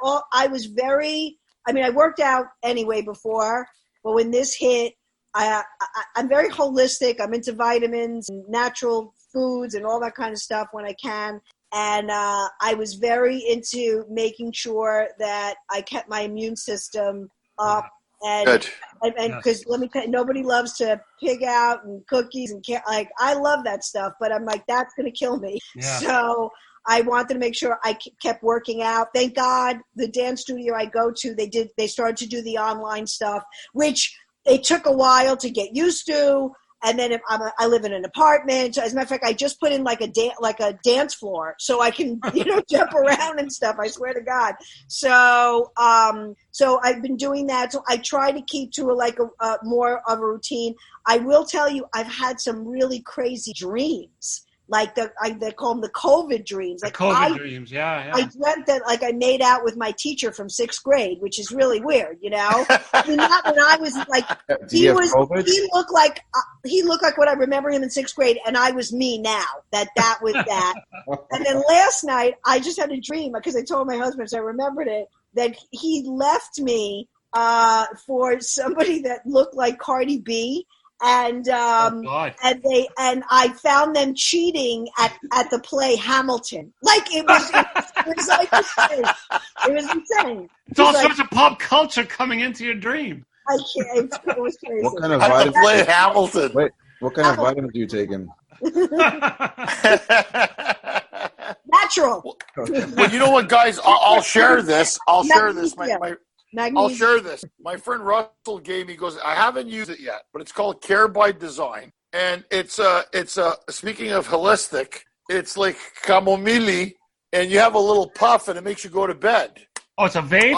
worked out anyway before, but when this hit, I'm very holistic. I'm into vitamins and natural foods and all that kind of stuff when I can. And I was very into making sure that I kept my immune system up. And because let me tell you, nobody loves to pig out and cookies and I love that stuff, but I'm like, that's going to kill me. Yeah. So I wanted to make sure I kept working out. Thank God the dance studio I go to, they started to do the online stuff, which it took a while to get used to. And then I live in an apartment. As a matter of fact, I just put in like a dance floor so I can, jump around and stuff. I swear to God. So I've been doing that. So I try to keep to a more of a routine. I will tell you, I've had some really crazy dreams. Like they call them the COVID dreams. Like dreams, yeah. I dreamt that I made out with my teacher from 6th grade, which is really weird, I mean, not when I was he looked like what I remember him in 6th grade, and I was me now. That was that. And then last night I just had a dream because I told my husband, so I remembered it, that he left me for somebody that looked like Cardi B. And I found them cheating at the play Hamilton. It was like insane. It was insane. It's all sorts of pop culture coming into your dream. I can't. It was crazy. What kind of vitamins? Play Hamilton. Wait, what kind of vitamins are you taking? Natural. Well, you know what, guys? I'll share this. I'll share this. I'll share this. My friend Russell gave me, goes, I haven't used it yet, but it's called Care by Design. And it's speaking of holistic, it's like chamomile, and you have a little puff and it makes you go to bed. Oh, it's a vape?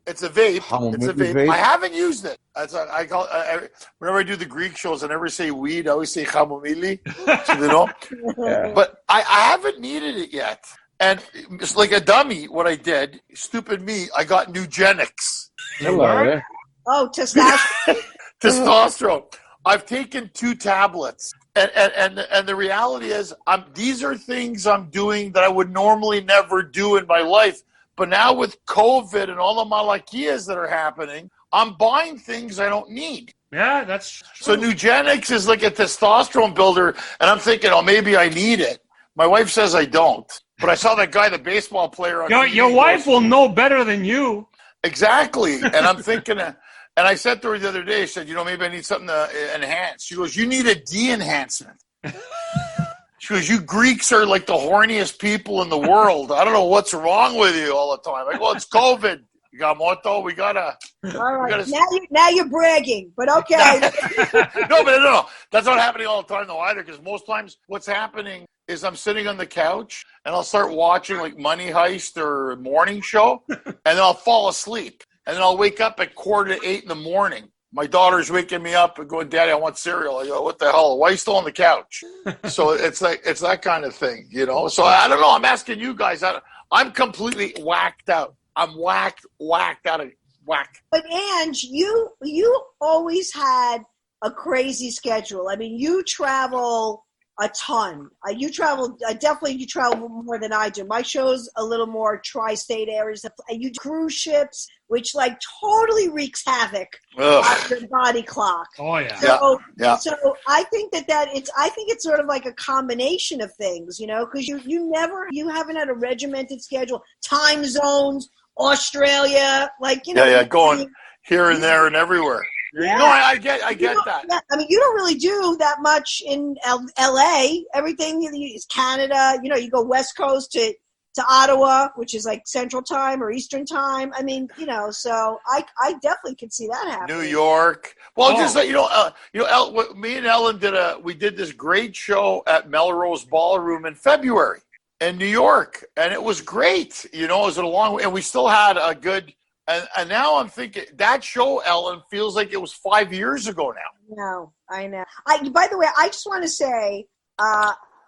It's a vape. It's a vape. I haven't used it. Whenever I do the Greek shows, I never say weed. I always say chamomile. Yeah. But I haven't needed it yet. And it's like a dummy, what I did, stupid me, I got Nugenics. Oh, testosterone. Testosterone. I've taken 2 tablets. And the reality is, these are things I'm doing that I would normally never do in my life. But now with COVID and all the malachias that are happening, I'm buying things I don't need. Yeah, that's true. So Nugenics is like a testosterone builder, and I'm thinking, maybe I need it. My wife says I don't. But I saw that guy, the baseball player. On your wife will know better than you. Exactly. And I'm thinking, and I said to her the other day, I said, maybe I need something to enhance. She goes, you need a de-enhancement. She goes, you Greeks are like the horniest people in the world. I don't know what's wrong with you all the time. I go, it's COVID. You got Moto, we gotta. All right. Now you're bragging, but okay. No. That's not happening all the time though either, because most times what's happening is I'm sitting on the couch and I'll start watching like Money Heist or Morning Show, and then I'll fall asleep, and then I'll wake up at 7:45 in the morning. My daughter's waking me up and going, Daddy, I want cereal. I go, what the hell? Why are you still on the couch? So it's that kind of thing, you know? So I don't know. I'm asking you guys. I'm completely whacked out. I'm whacked out of whack. But Ange, you always had a crazy schedule. I mean, you travel a ton. You travel more than I do. My show's a little more tri-state areas. And you do cruise ships, which like totally wreaks havoc on your body clock. Oh yeah. So I think it's sort of like a combination of things, you know, because you haven't had a regimented schedule, time zones, Australia, like, you know. Going here and there and everywhere. Yeah. No, I get that. Yeah, I mean, you don't really do that much in L.A. Everything is Canada. You know, you go West Coast to Ottawa, which is like Central Time or Eastern Time. I mean, you know, so I definitely could see that happening. New York. Well, just like me and Ellen did this great show at Melrose Ballroom in February in New York, and it was great. You know, it was a long way, and we still had a good. And now I'm thinking that show, Ellen, feels like it was 5 years ago now. No, I know. By the way, I just want to say,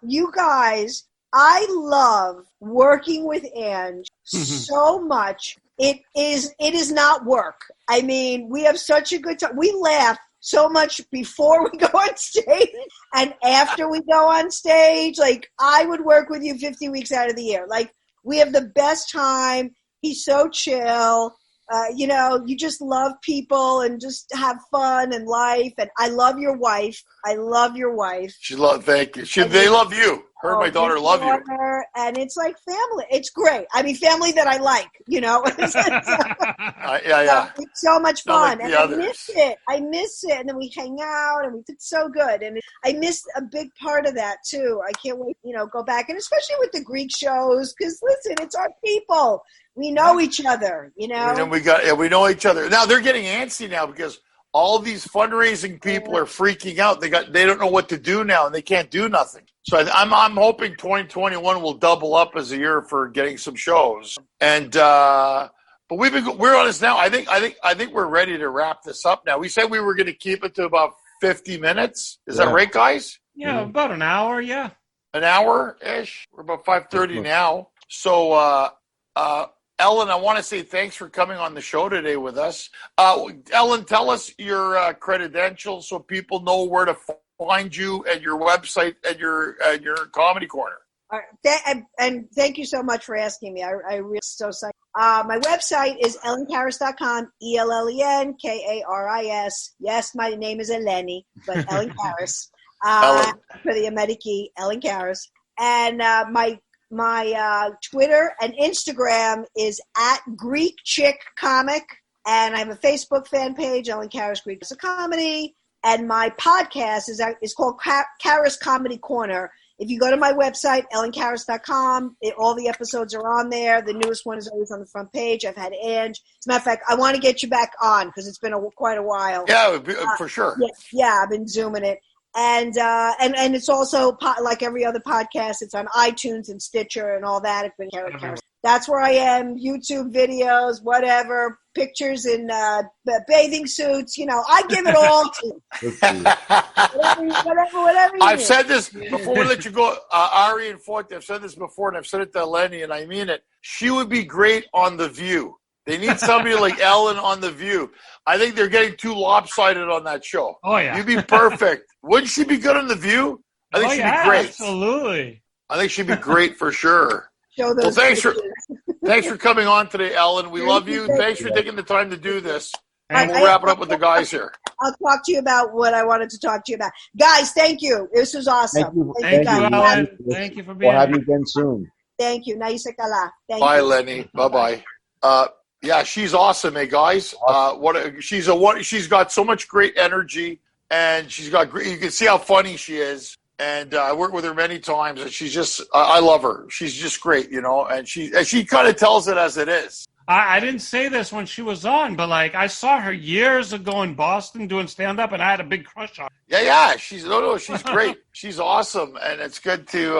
you guys, I love working with Ange so much. It is not work. I mean, we have such a good time. We laugh so much before we go on stage and after we go on stage. Like, I would work with you 50 weeks out of the year. Like, we have the best time. He's so chill. You know, you just love people and just have fun and life. And I love your wife. Thank you. They love you. Her and my daughter love you. And it's like family. It's great. I mean, family that I like, you know. Yeah. It's so much fun. Like and I miss it. And then we hang out and it's so good. And I miss a big part of that too. I can't wait, you know, go back. And especially with the Greek shows, because listen, it's our people. We know each other, you know. And we know each other. Now they're getting antsy now because all these fundraising people are freaking out. They don't know what to do now, and they can't do nothing. So I'm hoping 2021 will double up as a year for getting some shows. And but we're on this now. I think we're ready to wrap this up now. We said we were going to keep it to about 50 minutes. Is that right, guys? Yeah, about an hour. Yeah, an hour ish. We're about 5:30 now. So Ellen, I want to say thanks for coming on the show today with us. Ellen, tell us your credentials so people know where to find you and your website and your comedy corner. And thank you so much for asking me. I really so excited. My website is ellenkaris.com, ELLENKARIS. Yes, my name is Eleni, but Ellen Karis. For the Americi, Ellen Karis. And my Twitter and Instagram is at Greek Chick Comic, and I have a Facebook fan page, Ellen Karis Greek is a Comedy, and my podcast is called Karis Comedy Corner. If you go to my website, ellenkaris.com, all the episodes are on there. The newest one is always on the front page. I've had Ange. As a matter of fact, I want to get you back on because it's been quite a while. Yeah, for sure. Yeah, I've been Zooming it. And it's also like every other podcast. It's on iTunes and Stitcher and all that. It's been Karis. That's where I am. YouTube videos, whatever, pictures in bathing suits. You know, I give it all to you. whatever. I've said this before. We let you go, Ari and Forte. I've said this before, and I've said it to Eleni, and I mean it. She would be great on The View. They need somebody like Ellen on The View. I think they're getting too lopsided on that show. Oh, yeah. You'd be perfect. Wouldn't she be good on The View? I think she'd be great. Absolutely. I think she'd be great for sure. Well, thanks for coming on today, Ellen. We love you. Thanks for taking the time to do this. And we'll wrap it up with the guys here. I'll talk to you about what I wanted to talk to you about. Guys, thank you. This was awesome. Thank you, Ellen. Thank you for being here. We'll have you again soon. Thank you. Bye, you. Lenny. Bye-bye. Yeah, she's awesome, guys. She's got so much great energy, and she's got great. You can see how funny she is. And I worked with her many times, and she's just I love her. She's just great, you know. And she kind of tells it as it is. I didn't say this when she was on, but like I saw her years ago in Boston doing stand-up, and I had a big crush on her. Yeah. She's great. She's awesome, and it's good to.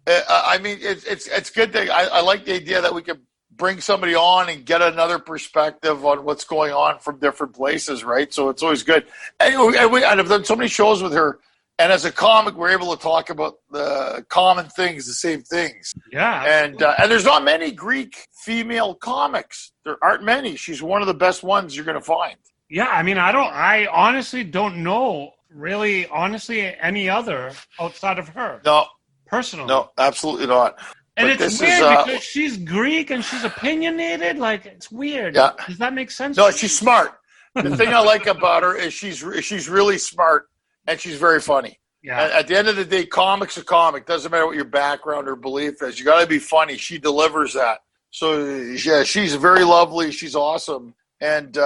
I mean, it's good to. I like the idea that we can bring somebody on and get another perspective on what's going on from different places, right? So it's always good. And I've done so many shows with her, and as a comic, we're able to talk about the common things, the same things. Yeah. And there's not many Greek female comics. There aren't many. She's one of the best ones you're going to find. Yeah, I mean, I honestly don't know, really, honestly, any other outside of her. No. Personally. No, absolutely not. And but it's weird because she's Greek and she's opinionated. Like, it's weird. Yeah. Does that make sense? No, she's smart. The thing I like about her is she's really smart and she's very funny. Yeah. At the end of the day, comic's a comic. Doesn't matter what your background or belief is. You got to be funny. She delivers that. So, yeah, she's very lovely. She's awesome. And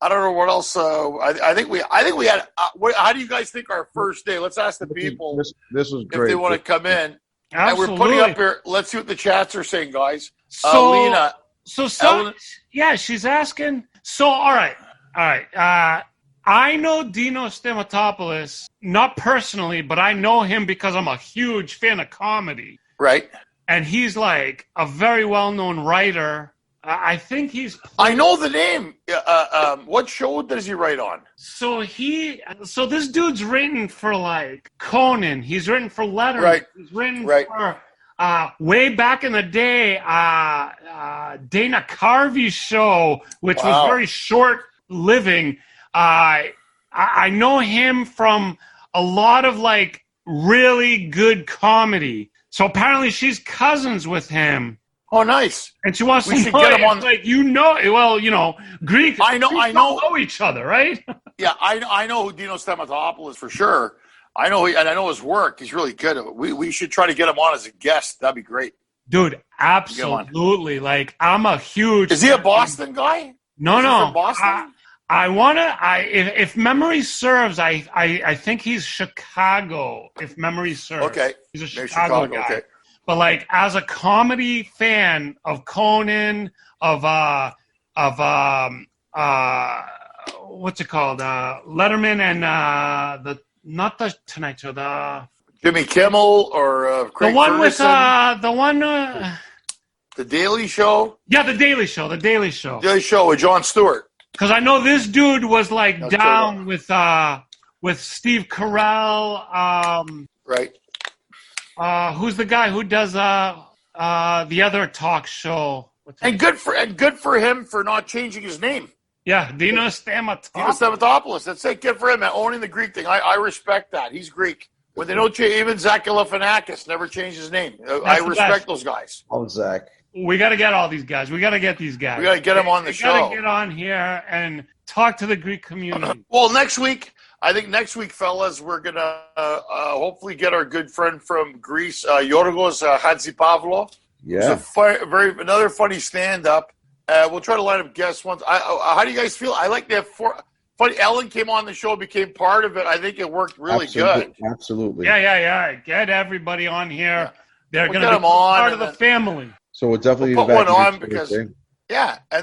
I don't know what else. I think we had. How do you guys think our first day? Let's ask the people. This was great. If they want to come in. Absolutely. And we're putting up here. Let's see what the chats are saying, guys. So, Lena. Yeah, she's asking. So, all right. I know Dino Stamatopoulos, not personally, but I know him because I'm a huge fan of comedy. Right. And he's like a very well-known writer. I think he's... I know the name. What show does he write on? So this dude's written for like Conan. He's written for Letterman. Right. He's written for way back in the day, Dana Carvey's show, which was very short-living. I know him from a lot of like really good comedy. So apparently she's cousins with him. Oh, nice. And she wants to should get him on. Like, Greek. I know each other, right? Yeah, I know who Dino Stamatopoulos for sure. I know his work. He's really good. We should try to get him on as a guest. That'd be great. Dude, absolutely. Like, I'm a huge... Is he a Boston guy? No. From Boston? If memory serves, I think he's Chicago, if memory serves. Okay. He's a Chicago guy. Okay. But like as a comedy fan of Conan, of what's it called? Letterman and not the Tonight Show, the Jimmy Kimmel or Craig the one Ferguson. with The Daily Show? Yeah, The Daily Show. The Daily Show. Daily Show with Jon Stewart. Because I know this dude was like down with Steve Carell. Right. Who's the guy who does the other talk show? And good for him for not changing his name. Yeah, Dino Stamatopoulos. Dino Stamatopoulos. That's it. Good for him. Owning the Greek thing. I respect that. He's Greek. When they don't change, even Zach Galifianakis never changed his name. I respect those guys. Oh, Zach. We got to get all these guys. We got to get these guys. We got to get them on the show. We got to get on here and talk to the Greek community. Well, next week, fellas, we're going to hopefully get our good friend from Greece, Yorgos Hatzipavlo. Yeah. Another funny stand-up. We'll try to line up guests once. How do you guys feel? I like that. Funny, Ellen came on the show, became part of it. I think it worked really good. Absolutely. Yeah. Get everybody on here. Yeah. They're going to be part of the family. So we'll definitely put one on because, and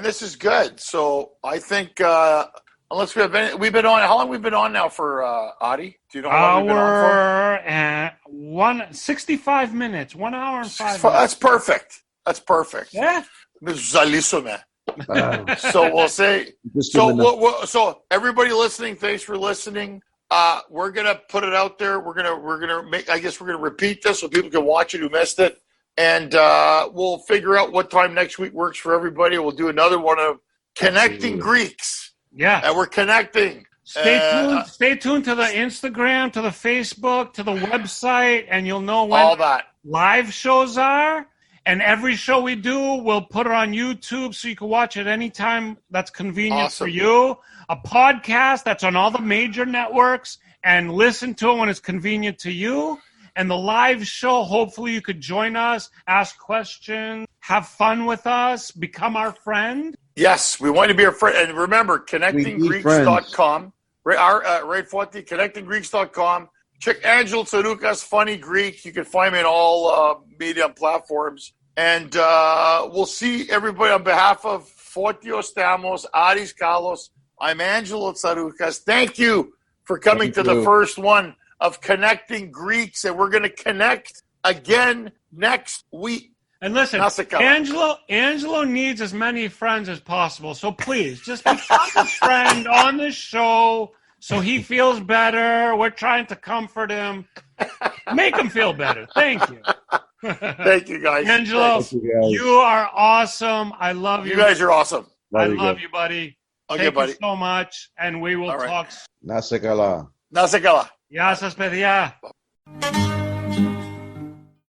this is good. So I think unless we've been on. How long have we been on now for Adi? Do you know how long we've been on for? 65 minutes. 1 hour and 5 minutes. That's perfect. Yeah. So we'll say. So everybody listening, thanks for listening. We're gonna put it out there. We're gonna make. I guess we're gonna repeat this so people can watch it who missed it. And we'll figure out what time next week works for everybody. We'll do another one of Connecting Greeks. Yeah. And we're connecting. Stay tuned to the Instagram, to the Facebook, to the website, and you'll know when all that live shows are. And every show we do, we'll put it on YouTube so you can watch it anytime that's convenient for you. A podcast that's on all the major networks and listen to it when it's convenient to you. And the live show, hopefully you could join us, ask questions, have fun with us, become our friend. Yes, we want to be our friend. And remember, connectinggreeks.com. Right, Forty, connectinggreeks.com. Check Angelo Tsarouchas, Funny Greek. You can find me on all media platforms. And we'll see everybody on behalf of Fotios Stamos, Aris Kalos. I'm Angelo Tsarouchas. Thank you for coming to the first one of Connecting Greeks, and we're going to connect again next week. And listen, Angelo needs as many friends as possible. So please, just become a friend on the show so he feels better. We're trying to comfort him. Make him feel better. Thank you. Thank you, guys. Angelo, you are awesome. I love you. You guys are awesome. I love you, buddy. Okay, Thank buddy. you so much, and we will talk. Nasekala. Nasekala. Ya se despedía.